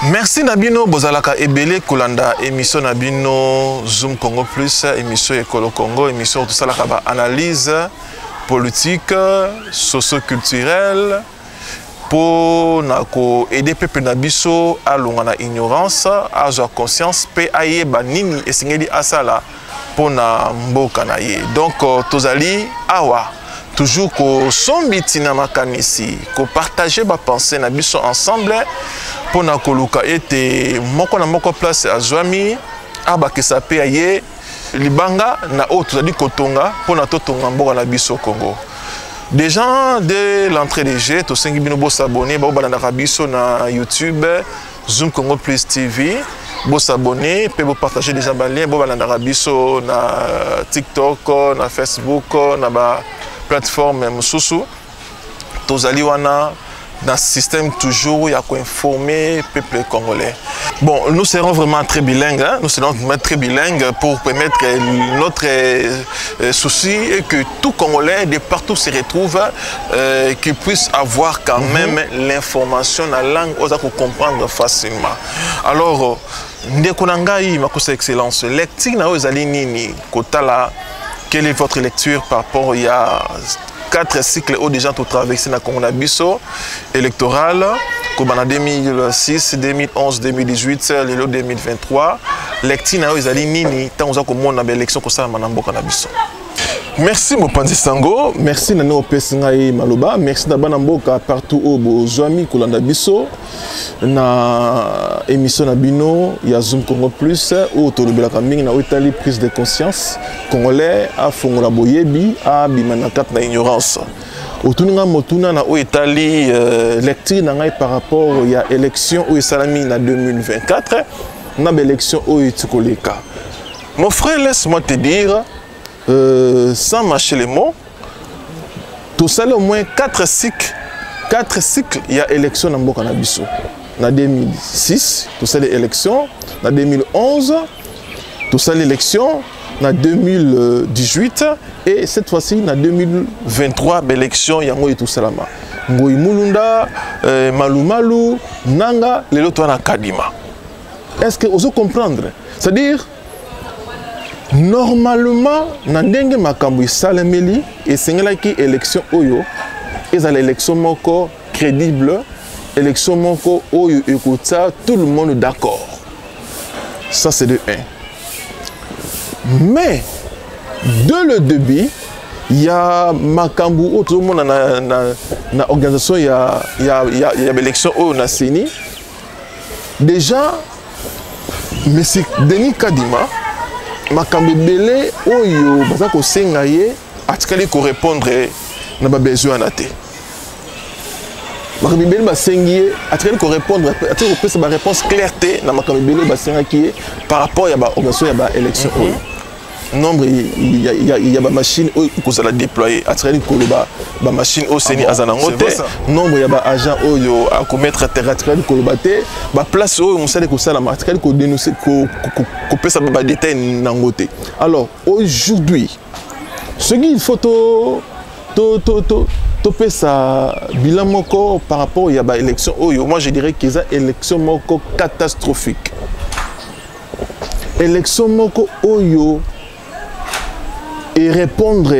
Merci Nabino Bozalaka Ebele Kolanda émission Nabino Zoom Congo Plus émission Ekolo Congo émission tout ça la analyse politique socio-culturelle pour aider peuple nabiso à l'ongana ignorance à avoir conscience pe aye banini et singeli asala pour na mboka na ye donc tozali awa toujours ko sombiti na makanisi ko partager ba pensée na biso ensemble pour na koluka ete moko na moko place azwami abakisa pe aye libanga na o tozali kotonga pour na totonga mboka na biso Congo. Des gens de l'entrée des jeux, tous ceux qui sont s'abonner, biso na YouTube, Zoom Congo Plus TV, vous s'abonner, vous partager des liens, vous biso na TikTok, na Facebook, na ba plateforme mususu. Tous aliwana dans ce système toujours, il y a quoi informer le peuple congolais. Bon, nous serons vraiment très bilingues, hein? Nous serons vraiment très bilingues pour permettre notre souci et que tout Congolais de partout se retrouve, qu'il puisse avoir quand même l'information dans la langue, aux pour comprendre facilement. Alors, Ndekonangai, ma excellence, lecture na ozali nini kotala, quelle est votre lecture par rapport il y a 4 cycles où des gens ont traversé la Congo Nabiso électorale, comme en 2006, 2011, 2018, l'élo 2023. Lectine na ezali nini tant on a comme on a élection comme ça manamboka Nabiso. Merci Mopanzi Sango, merci Nano Opesingai Maloba, merci Nabanamboka partout au Bozwami Kolanda Biso na émission Nabino ya Zoom Congo Plus où tolobelaka mingi na Italie prise de conscience congolais a fongola boyebi a bimanakat na ignorance. Otuninga motuna na Italie lecture na ngai par rapport ya élection au Salami na 2024 na élection au Itikoleka. Mon frère, laisse-moi te dire sans mâcher les mots, tout ça au moins 4 cycles, il y a élection dans Mboka Nabiso. En 2006, tout ça les élections, en 2011, tout ça l'élection, en 2018 et cette fois-ci en 2023 l'élection yango et tout ça là. Ngoi Mulunda, Malumalu, Nanga, les autres na Kadima. Est-ce que vous comprenez? C'est-à-dire normalement, na ndenge makambo isalemeli et sengelaki élection oyo ezala élection moko crédible, élection moko oyo ekota tout le monde d'accord. Ça c'est de 1. Mais de le début, il y a makambo tout le monde na organisation il y a élection oyo na seni. Déjà monsieur Denis Kadima makambe belé oyo baza ko senga ye atikali ko répondre na ba besoin na te makambe belé ba sengi atikali ko répondre atikali ko pesa ba réponse claire te na makambe belé ba senga ki par rapport ya ba organisation ya ba élection oyo nombre il y a ba machine oyo ko za la déployer atikali ko ba machine au seni azana ngote nombre ya ba agent oyo a commettre terre atikali ko ba te ba place oyo musale ko sala atikali ko dénoncer ko pesa ba détail na ngote. Alors aujourd'hui ce qu'il faut to pesa bilan moko par rapport ya ba élection oyo moi je dirais que ça élection moko catastrophique, élection moko oyo et répondre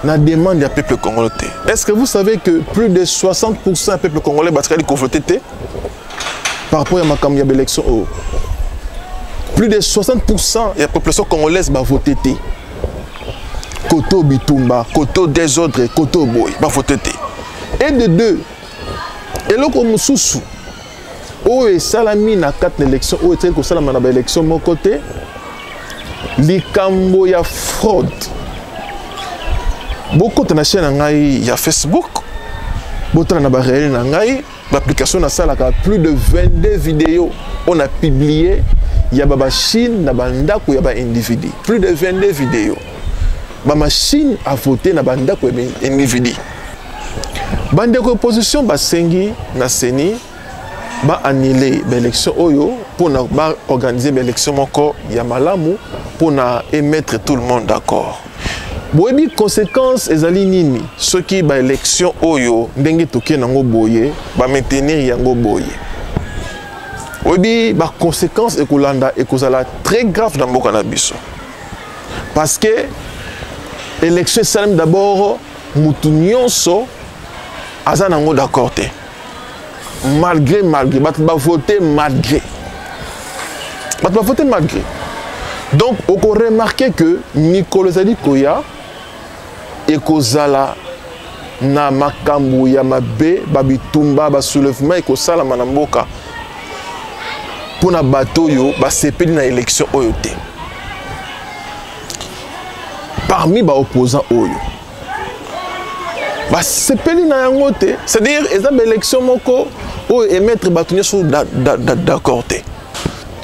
la demande du peuple congolais. Est-ce que vous savez que plus de 60% du peuple congolais va voter par rapport à ma élection? Plus de 60% de la population congolaise va voter. Koto Bitumba, Koto des autres, Koto Boy va voter. Et de deux, et là comme Soussou, où est Salami na 4 élections, où est-ce que Salami na élection mon côté, likambo ya fraude. Beaucoup de chaînes il y a Facebook, beaucoup de réel l'application na ça plus de 22 vidéos on a publié, il y a ba machine na banda ko ya ba individu, plus de 22 vidéos. Ba machine a voté na banda ko ya individu. Bande ko opposition ba sengi na seni ba annuler l'élection oyo pour na ba organiser l'élection moko ya malamu pour na émettre tout le monde d'accord. Boyebi conséquence ezali nini ceux qui ba élection oyo ndenge toke nango boye ba maintenir yango boye oui, les conséquences et très grave dans le biso. Parce que l'élection est d'abord, Moutounionso, Azanango d'accord. Malgré, va voter malgré. Va voter malgré. Donc, on peut remarquer que Nicolas Zali Koya et Kozala na makambu ya mabe babitumba ba soulèvement et Kozala manamboka pour na bateau yo ba sepeli na élection oyo te. Parmi ba opposants oyo ba sepeli na yango te, c'est-à-dire ezab élection moko oyo émettre batunye sur d'accord te.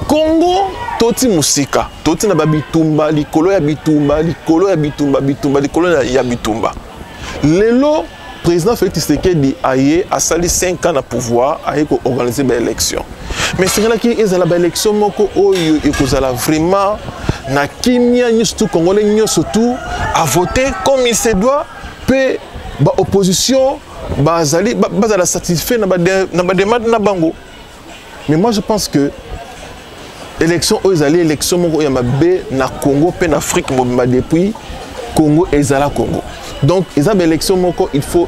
Congo toti musika, toti na babitumba, likolo ya bitumba, likolo ya bitumba, likolo ya bitumba. Lelo, président Félix Tshisekedi aye a sali 5 ans na pouvoir, aye ko organiser ba élection. Mais c'est là qui est la élection moko oyo et kozala vraiment na kimia ni surtout congolais ni surtout à voter comme il se doit, pe ba opposition bazali bazala satisfait na ba demande na bango. Mais moi je pense que l'élection aux alliés, l'élection na Congo, en Afrique, depuis Congo et Zala Congo. Donc, les élections, il faut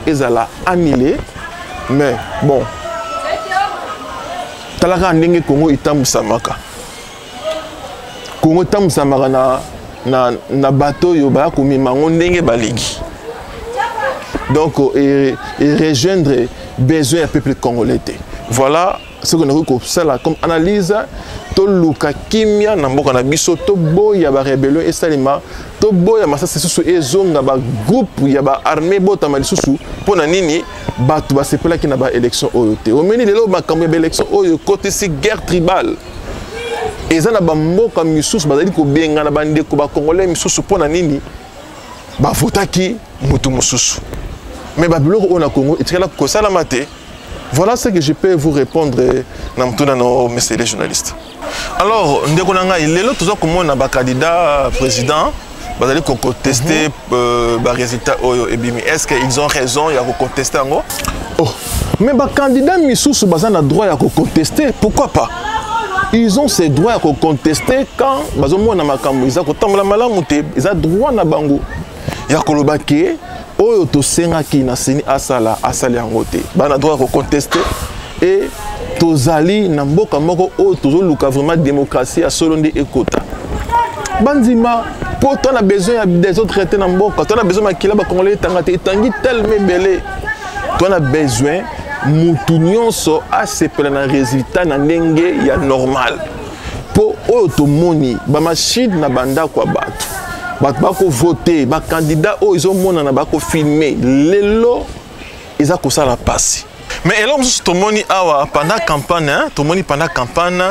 annuler. Mais bon, Talaka Ndenge Congo est en Samaka. Congo est en Samaka na bateau yoba komi mango ndenge baligi. Donc, et rejoindre besoin du peuple congolais. Voilà ce qu'on a comme analyse. To luka kimia na mboka na biso to boya ba rebellion et salima to boya masasa susu ezonga ba groupe ya ba armée bota malisusu pona nini batu ba sepela ki na ba élection oyo te omeni lelo makambo ya élection oyo côté si guerre tribale ezana ba mboka misusu bazali ko benga na bande ko ba congolais misusu pona nini ba votaki mutu mususu mais ba biloko ona Congo etikala ko sala mate. Voilà ce que je peux vous répondre dans messieurs les journalistes. Alors, nous avons un candidat président qui a contesté le résultat. Est-ce qu'ils ont raison de contester? Oh, mais les candidats ont le droit de contester. Pourquoi pas? Ils ont ce droit de contester quand ils ont le droit de oyo to senga ki na seni asala yango te bana droit de contester et tozali na mboka moko oyo tozoluka vraiment démocratie à solondi ekota bandima pour toi a besoin des autres traités na mboka toi a besoin makila ba congolais tanga te tangi tellement belé toi a besoin mutu nyonso asepela na résultat na ndenge ya normal pour oyo to moni ba machine na banda kwa batu bako voter, ba candidat oh ils ont mon na bako filmer lelo ils a ça la passe. Mais et là tout monde awa pendant campagne hein, tout monde pendant campagne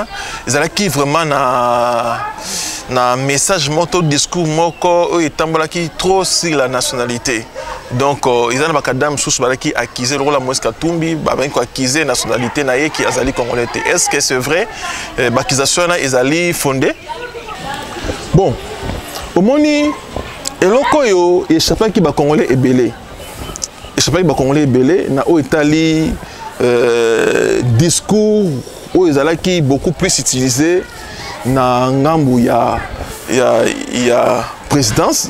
ils allaient qui vraiment na message moto discours moko et tambola qui trop sur la nationalité. Donc ils ont ba kadam sous ba qui accuser le rôle la Moïse Katumbi ba ben ko accuser nationalité na qui azali congolais. Est-ce que c'est vrai ba accusation na ezali fondée? Bon Omoni eloko yo échappé qui ba congolais ebelé. Échappé ba congolais ebelé na o Italie discours o ezala qui beaucoup plus utilisé na ngambu ya présidence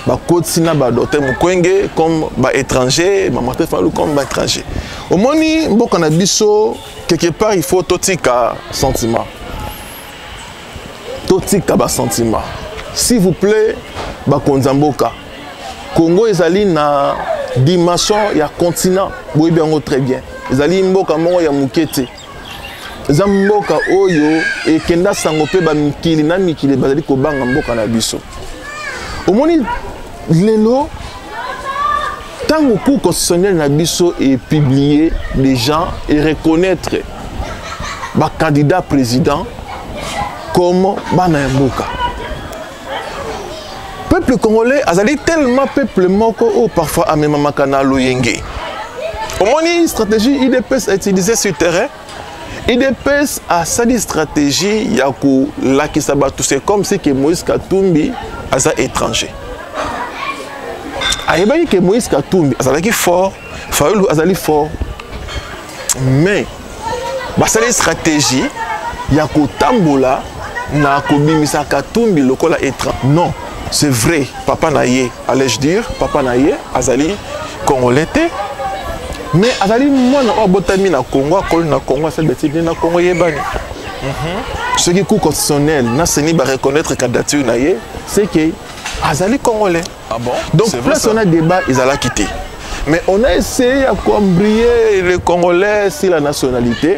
ba kotsina ba docteur Mukwege comme ba étranger, ba Martin Fayulu comme ba étranger. Omoni mboka na biso quelque part il faut totika sentiment. Totika ba sentiment. S'il vous plaît, Bakonzamboka. Congo ezali na dimension ya continent, boye bien très bien. Ezali mboka mongo ya mukete. Zamboka oyo e kenda sangope ba mikili na mikili bazali ko banga mboka na biso. Omoni lelo tango cour constitutionnel na biso est publié des gens et reconnaître ba candidat président comme bana mboka. Peuple congolais azali tellement peuple moko ou parfois à même makana loyenge. Au moins une stratégie IDPS a utilisé sur le terrain. IDPS a sa stratégie yaku la qui s'abattu c'est comme si que Moïse Katumbi asa étranger. Ayebaki que Moïse Katumbi azalaki fort, Fayulu azali fort. Mais ba sa stratégie ya kotambola na kobimisa katumbi lokola étrange. Non, c'est vrai, papa naye, allais-je dire, papa naye azali congolais te, mais azali mwana o botami na Congo, akoli na Congo, c'est bêtise na Congo yebani. Ce qui est constitutionnel, n'a seni ba reconnaître candidature naye, c'est que azali congolais. Ah bon? Donc plus on a débat, ils allaient quitter. Mais on a essayé à cambrier les Congolais sur la nationalité.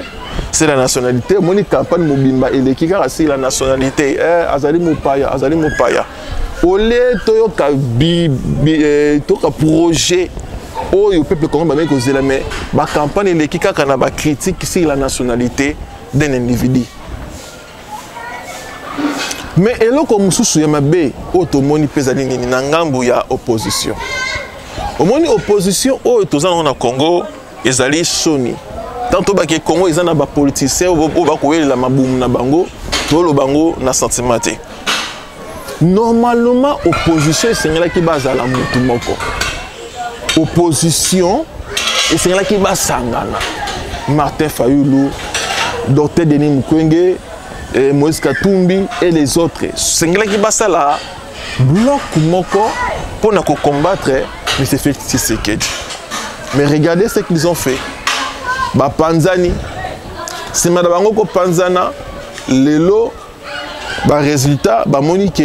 C'est la nationalité. Mon campagne Mobimba et les Kikara sur la nationalité. Azali Mopaya, Azali Mopaya. Olé toyoka toka projet. Oh, le peuple congolais mais ma campagne et les Kikara na ba critique sur la nationalité d'un individu. Mais eloko mususu ya mabe otomoni pezali nini na ngambu ya opposition. Omoni opposition o tozana na Congo ezali soni. Tanto ba ke Congo ezana ba politiciens o ba koyelela mabumu na bango to lo bango na sentiment. Normalement opposition esengela ki bazala mutu moko. Opposition esengela ki basangana. Martin Fayulu, Dr Denis Mukwege, Moïse Katumbi et les autres. Sengela ki basala bloc moko pour na combattre mais c'est fait Tshisekedi. Mais regardez ce qu'ils ont fait. Ba Panzani, c'est madame ko Panzana, lelo ba résultat ba monique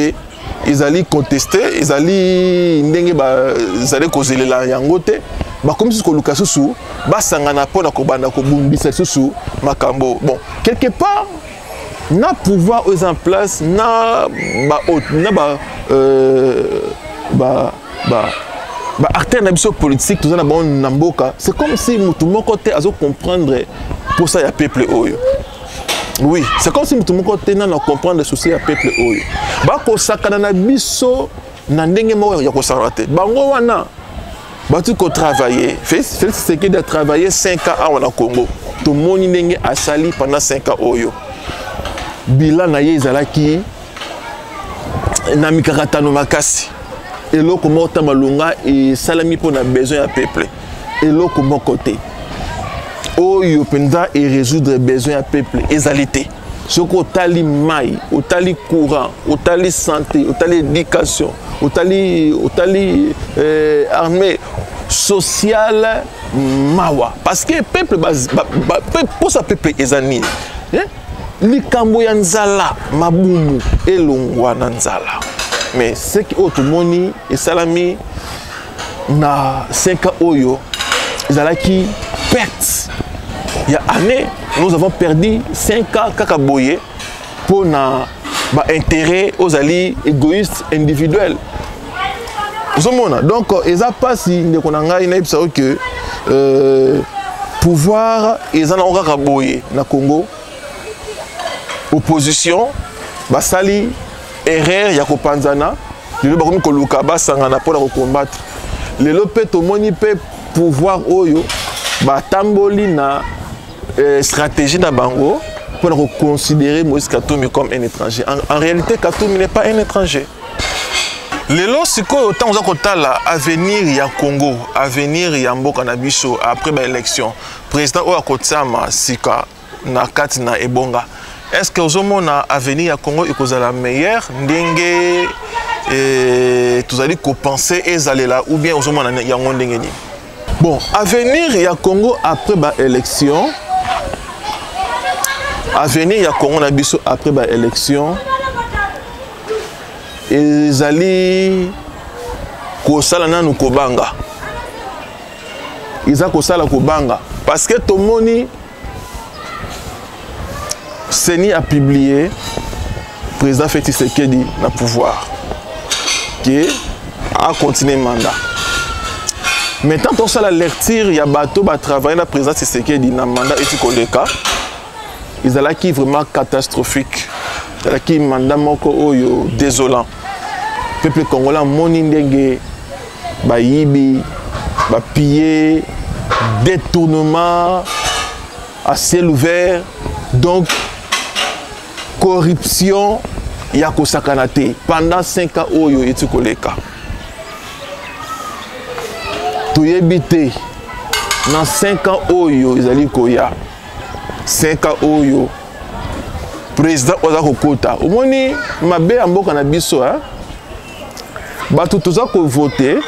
ils allaient contester, ils allaient ndenge ba zale kozelela yango te. Ba comme si ko lukasusu ba sangana pona ko banda ko bumbisa susu makambo. Bon, quelque part na pouvoir aux en place na ba na ba acteur d'ambition politique, tout ça namboka. C'est comme si tout le monde côté à comprendre pour ça il y a peuple oyo. Oui, c'est comme si tout le monde côté n'a comprendre les soucis à peuple oyo. Ba ko sakana na biso na ndenge mo ya ko sarate. Bango wana ba tu ko travailler. Félix c'est que de travailler 5 ans au Congo. Tout le monde ndenge asali pendant 5 ans oyo. Bilan na ye ezalaki na mikaratano makasi. Et là, comment on malunga et salami pour na besoin à peuple. Et là, comment côté. Oh, yopenda et résoudre besoin à peuple. Ezalité. Ce qu'on tali maille, au tali courant, au tali santé, au tali éducation, au tali armée sociale mawa. Parce que peuple pour ça peuple ezani. Likambo ya nzala mabumu elongwa na nzala. Mais ce qui est moni et salami na 5 ans oyo ezalaki perte. Il y a année nous avons perdu 5 ans kakaboye pour na ba intérêt aux alliés égoïstes individuels. Donc eza pasi ndeko na ngai na ebisa que pouvoir ezana kakaboye na Congo opposition basali erreur ya kopanzana lelo bakomi koluka basangana pour la combattre lelo pe tomoni pe pouvoir oyo batamboli na stratégie na bango pour considérer Moïse Katumbi comme un étranger. En réalité Katumbi n'est pas un étranger. Lelo sikoyo tant za kotala avenir ya Congo, avenir ya mboka na biso après ba élection président oyo akotsama sika na kati na ebonga. Est-ce que vous avez un avenir à Congo et que vous avez la meilleure ndenge vous allez compenser et aller là ou bien vous avez un ndenge? Bon, avenir à Congo après l'élection. Avenir à Congo na biso après l'élection. Ils allaient kosala na nukobanga. Ils allaient kosala kobanga parce que tout le monde Seni a publié président Félix Tshisekedi na pouvoir qui a continué le mandat. Maintenant, on a la lecture, il y a bateau qui travailler na président Tshisekedi na mandat et koleka. Ils ont qui vraiment catastrophique. Ils ont qui mandat moko oyo désolant. Peuple congolais moni ndenge ba yibi, ba piller, détournement à ciel ouvert. Donc corruption ya kosakanate pendant 5 ans oyo etikoleka toyebite dans 5 ans oyo ezali koya 5 ans oyo président oza kokota omoni mabe ya mboka na biso bato toza voter.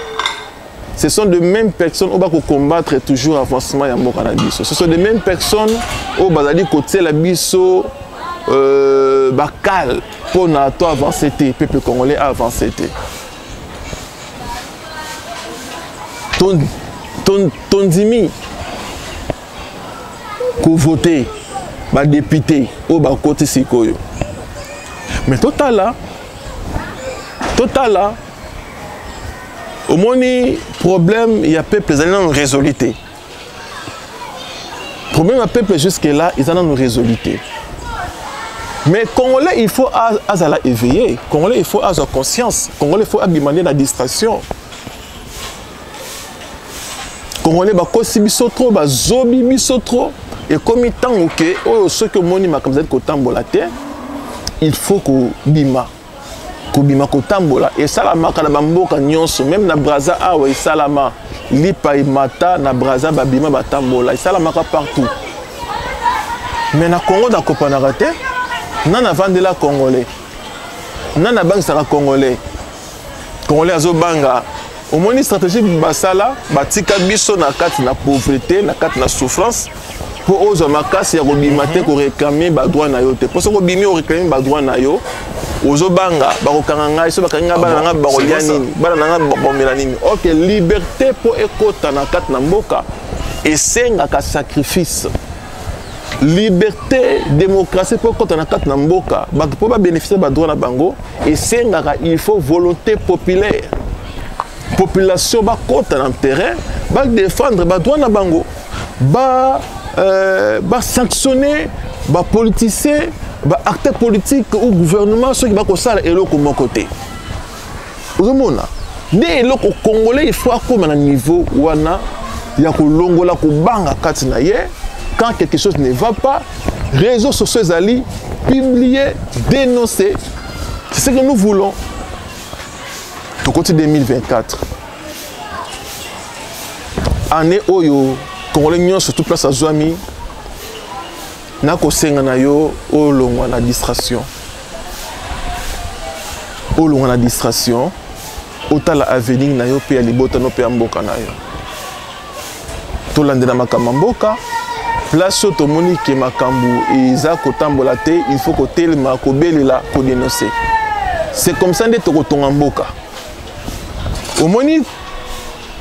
Ce sont de mêmes personnes qui vont combattre toujours l'avancement de mboka na biso. Ce sont de mêmes personnes qui vont côté la biso bakal pour avancer le peuple congolais avancer. Ton dimi ko voter ba député au ba côté sikoyo. Mais total là au moins problème il y a peuple ils ont une résoluté. Problème à peuple jusque là ils ont une résoluté. Mais Congolais il faut azala éveiller, Congolais il faut avoir conscience, Congolais il faut demander la distraction. Congolais ba kosi biso trop ba zobi biso trop et comme tant OK ceux que moni makamza ko tambola te il faut ko bima kotambola et salama kana bamboka nyonso même na braza awa salama lipa imata na braza babima batambola salama ka partout mais na Congo da kopanaka te nana vandela congolais nana bangsaka congolais azobanga omoni stratégie basala batika biso na kati na pauvreté na kati na souffrance pour ozo makasi ya kobima te ko réclamer ba droit na yo te pour ko bimi o réclamer ba droit na yo ozobanga bakokanga ngai so bakanga bana nga bakolia nini bana nga bomela nini OK liberté po ekota na kati na mboka esengaka sacrifice liberté démocratie po ekota na kati na mboka bato po ba bénéficier ba droit na bango esengaka il faut volonté populaire population ba kota na terrain ba défendre ba droit na bango ba sanctionner ba politiciens ba acteurs politiques ou gouvernement ceux qui va kosala eloko mon côté ozomona dès eloko congolais il faut akoma na niveau wana ya kolongola kobanga kati na ye quand quelque chose ne va pas réseaux sociaux ali publier dénoncer c'est ce que nous voulons tout côté 2024 année oyo congolais nyon surtout place à Zouami na kosenga na yo olongwa na distraction otala avenir na yo pe ya libota no pe ya mboka na yo tolandela makambo mboka place oyo tomoni ke makambo eza kotambola te il faut kotelema kobelela kodénoncer c'est comme ça nde tokotonga mboka omoni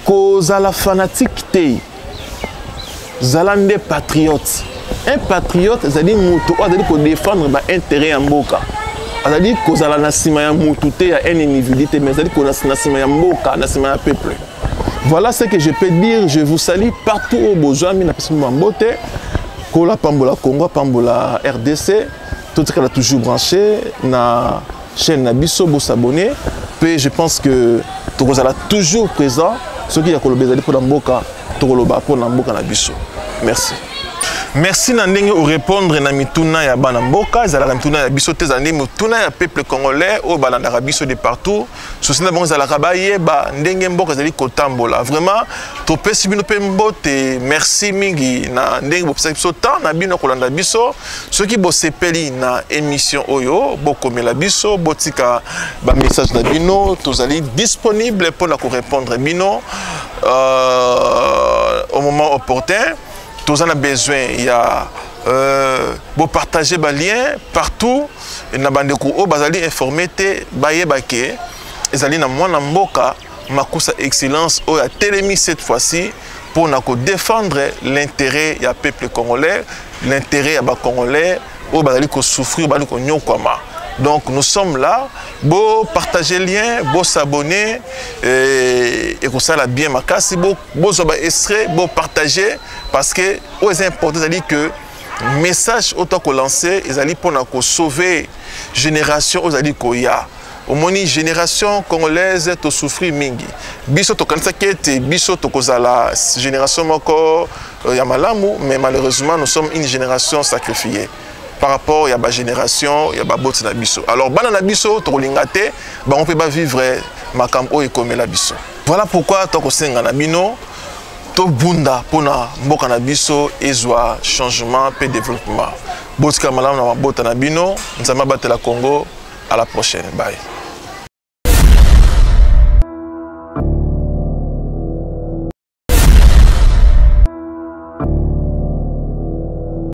kozala fanatique te zala nde patriote. Un patriote, c'est-à-dire qu'il défendre l'intérêt en boka. C'est-à-dire qu'il a un individu, mais c'est-à-dire qu'il a un peuple. Voilà ce que je peux dire. Je vous salue partout au besoin. Je la Pambola Congo, Pambola RDC. Tout ce qu'elle a toujours branché. Na chaîne Nabiso, vous s'abonner. Puis je pense que tout ça toujours présent. Ce qui a colobé pour Namboka, tout pour Namboka Nabiso. Merci. Merci Nandenge au répondre na mituna ya bana mboka zala mituna ya biso te zande mituna ya peuple congolais au balanda biso de partout souci na bango zala kabaye ba ndenge mboka zali kotambola vraiment to pesi bino pe mbote merci mingi na ndenge bopesa biso temps na bino kolanda biso soki bo sepeli na émission oyo bokomela biso botika ba message na bino tozali disponible pour na ko répondre bino au moment opportun. Tous en a besoin, il y a partager les liens partout. Et na bandeko o bazali informé te baye bake ezali na mwana mboka makusa excellence o ya télémi cette fois-ci pour na ko défendre l'intérêt ya peuple congolais, l'intérêt ya ba congolais o bazali ko souffrir bazali ko nyokwama. Donc nous sommes là, beau partager lien, beau s'abonner et que ça la bien makasi, beau extrait, beau partager parce que c'est important, c'est-à-dire que message autant que lancé, ils allaient pour sauver génération, ils allaient qu'il y a au moins une génération congolaise to souffrir mingi. Biso to kanisa kete biso to kozala génération moko ya malamu, mais malheureusement nous sommes une génération sacrifiée. Par rapport à la génération, il y a des na biso. Alors, banana biso, to lingate, on peut pas vivre makambo et comme la biso. Voilà pourquoi to kosenga na bino, to bunda pona mboka na biso ezwa changement et développement. botika malamu na mabota na bino nzambe abatela Congo. À la prochaine, bye.